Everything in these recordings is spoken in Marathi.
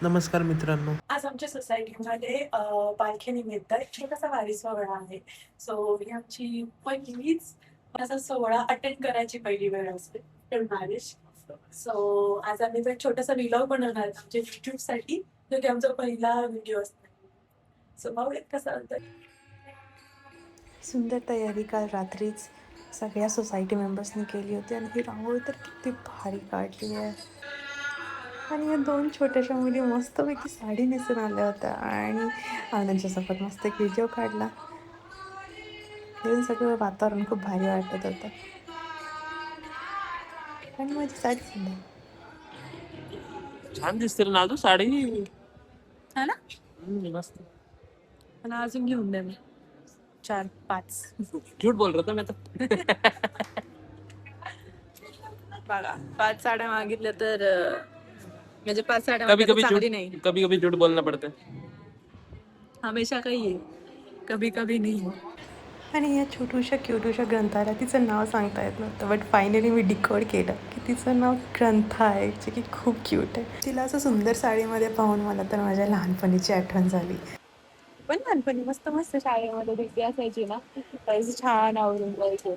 नमस्कार मित्रांनो. आज आमच्या सोसायटीमध्ये पालखी निमित्त एक छोटासा वारी सोहळा आहे. सो ही आमची पहिलीच असा सोहळा अटेंड करायची पहिली वेळ असते मॅरेज. सो आज आम्ही तो एक छोटासा व्लॉग बनवणार आहोत आमच्या युट्यूबसाठी, जो की आमचा पहिला व्हिडिओ असणार. सो बघूयात कसा होतोय. सुंदर तयारी काल रात्रीच सगळ्या सोसायटी मेंबर्सनी केली होती आणि ही रांगोळी तर किती भारी काढली आहे. आणि या दोन छोट्याशा मुली मस्तपैकी साडी नेसून आल्या होत्या आणि आम्ही त्यांच्यासोबत मस्त एक व्हिडिओ काढला. हे सगळं वातावरण खूप भारी वाटत होतं आणि माझी साडी सुंदर. छान दिसते ना नाजू साडी. हा ना, मस्त. मला अजून घेऊन द्या मी 4-5. झूट बोल रहा था मैं तो. बघा 5 साड्या मागितल्या तर म्हणजे 5 साड्या कभी मागितल्या कभी तर झूठ चांगली नाही. कभी कभी झूठ बोलना पड़ता है. हमेशा काही आहे, कभी कभी नाही. आणि या छोटूशा क्यूटूशा ग्रंथाला तिचं नाव सांगता येत नव्हतं, बट फायनली मी डिकोड केलं की तिचं नाव ग्रंथा आहे, जे की खूप क्यूट आहे. तिला असं सुंदर साडीमध्ये पाहून मला तर माझ्या लहानपणीची आठवण झाली. पण लहानपणी मस्त मस्त शाळेमध्ये दिसली असायची ना, त्याचं छान आवरून जायचं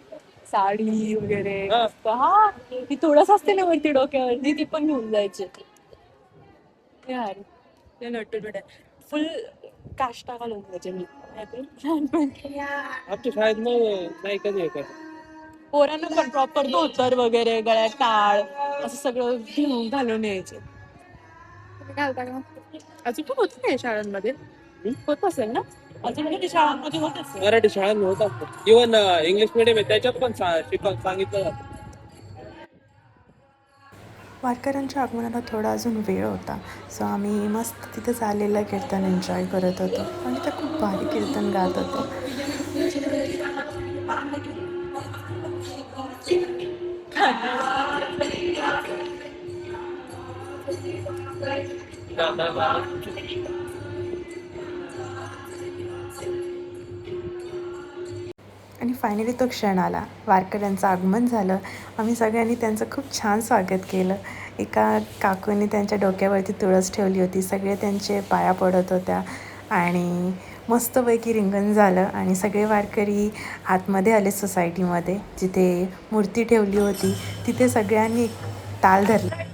साडी वगैरे मस्त. हा, ती थोडस असते ना वरती डोक्यावरती, ती पण घेऊन जायची यार. ते नटून फुल काष्टा घालून जायचे मी लहानपणी. आपल्या शाळेत नाही कधी आहे का? पोरांना पण प्रॉपर धोतर वगैरे, गळ्यात टाळ असं सगळं घेऊन घालून यायचे. तुम्ही घालता का? अजून पण होत नाही शाळांमध्ये, होत असेल ना अजून किती शाळांमध्ये होत असेल. मराठी शाळांमध्ये होतात. इव्हन इंग्लिश मिडियम आहे त्याच्यात पण सांगितलं जातं. वारकऱ्यांच्या आगमनाला थोडा अजून वेळ होता, सो आम्ही मस्त तिथे चाललेलं कीर्तन एन्जॉय करत होतो आणि ते खूप भारी कीर्तन गात होतो. आणि फायनली तो क्षण आला, वारकऱ्यांचं आगमन झालं. आम्ही सगळ्यांनी त्यांचं खूप छान स्वागत केलं. एका काकूंनी त्यांच्या डोक्यावरती तुळस ठेवली होती, सगळे त्यांचे पाया पडत होत्या आणि मस्तपैकी रिंगण झालं आणि सगळे वारकरी आतमध्ये आले सोसायटीमध्ये, जिथे मूर्ती ठेवली होती तिथे सगळ्यांनी ताल धरला.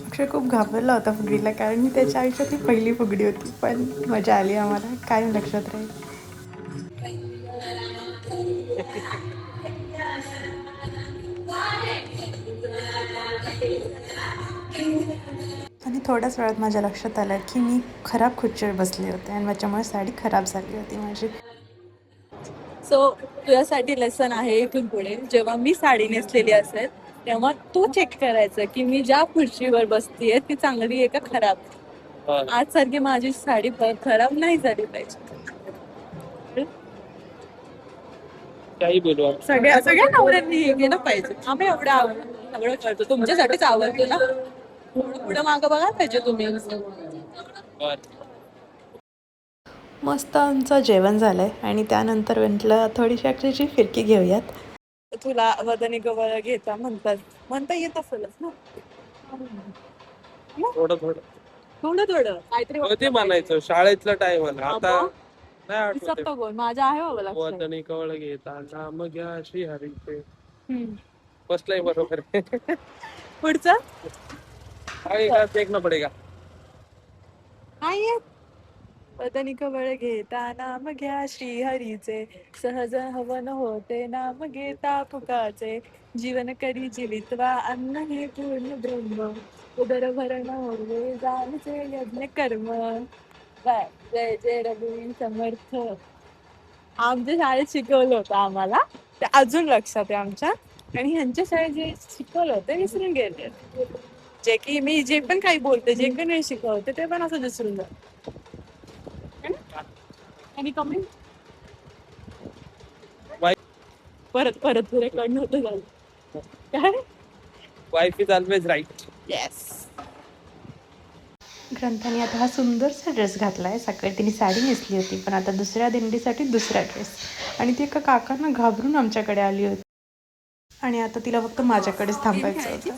अक्षय खूप घाबरला होता फुगडीला, कारण ही त्याच्या आयुष्यातली पहिली फुगडी होती, पण मजा आली आम्हाला, कायम लक्षात राहील. आणि थोड्याच वेळात माझ्या लक्षात आलं की मी खराब खुर्चीवर बसले होते आणि त्याच्यामुळे साडी खराब झाली होती माझी. सो तुझ्यासाठी लेसन आहे इथून पुढे, जेव्हा मी साडी नेसलेली असेल तेव्हा तू चेक करायचं की मी ज्या खुर्चीवर बसतीये ती चांगली आहे का खराब. आज सारखी माझी साडी खराब नाही झाली पाहिजे. काही बोलू आपण. सगळ्या नवऱ्यांनी हे केलं पाहिजे. आम्ही एवढं सगळं करतो, तुमच्यासाठीच आवडतो ना. पुढे मागं बघा पाहिजे तुम्ही. मस्त आमचं जेवण झालं आहे आणि त्यानंतर म्हटलं थोडीशी अक्षयची फिरकी घेऊयात. तुला वदनी गवळ घेता म्हणता येत असेलच ना. थोडं थोडं थोडं थोडं काहीतरी कधी म्हणायचं शाळेतला टाइम आला आता अबो, नाही आठवत. दिसत गोल माझा आहे बाबा लक्षात. वतनी कवळ घेता नाम घ्या श्री हरीचे. हम्म. बसलाय बरोबर. पुढचं आएगा देखना पडेगा. नाही वदनी कवळ घेता नाम घ्या श्री हरीचे, सहज हवन होते नाम घेता फुकाचे, जीवन करी जीवित्वा अन्न हे पूर्ण ब्रह्म, उदर भरण होवे जाणचे यज्ञ कर्म. बाय जय जय रघुवीर समर्थ. आमच्या शाळेत शिकवलं होतं आम्हाला, ते अजून लक्षात आहे आमच्या. आणि ह्यांच्या शाळेत जे शिकवलं होतं विसरून गेले, जे की मी जे पण काही बोलते, जे पण नाही शिकवते ते पण असं विसरून जात. आणि कमेंट परत परत रेकॉर्ड नव्हतं झालं. काय wife is always right. Yes. ग्रंथाने आता हा सुंदरसा ड्रेस घातला आहे. सकाळी तिने साडी नेसली होती, पण आता दुसऱ्या दिंडीसाठी दुसरा ड्रेस. आणि ती एका काकांना घाबरून आमच्याकडे आली होती. आणि आता तिला फक्त माझ्याकडेच थांबायचं होतं.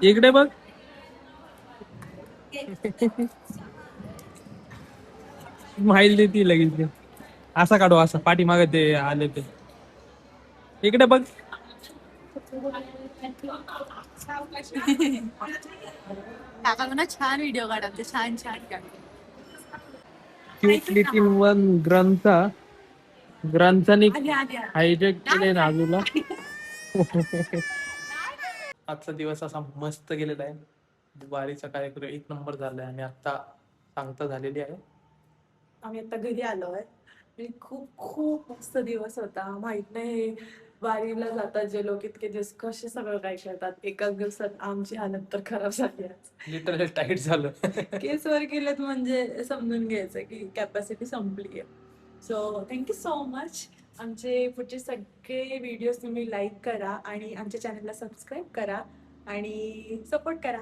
इकडे बघ. माईल देती लगेच ते. असा काढू, असा पाठीमागे ते आले ते. इकडे बघ. काका म्हणा छान व्हिडिओ काढते, छान छान काढते. क्यूट लिटिल वन ग्रंथाने आली आली आली. हायजेक केले नाजूला. आजचा दिवस असा मस्त गेलेला आहे. वारीचा कार्यक्रम एक नंबर झालाय आणि आता सांगता झालेली आहे. आम्ही आता घरी आलोय आणि खूप खूप मस्त दिवस होता. माहित नाही वारीला जातात जे लोक इतके दिवस कसे सगळं काय करतात. एकाच दिवसात आमची हालत तर खराब झाली आज. लिटरली टाईट झालं. केस वर केलेत म्हणजे समजून घ्यायचं की कॅपॅसिटी संपली आहे. So thank you so much. आमचे पुढचे सगळे व्हिडिओज तुम्ही लाईक करा आणि आमच्या चॅनलला सबस्क्राईब करा आणि सपोर्ट करा.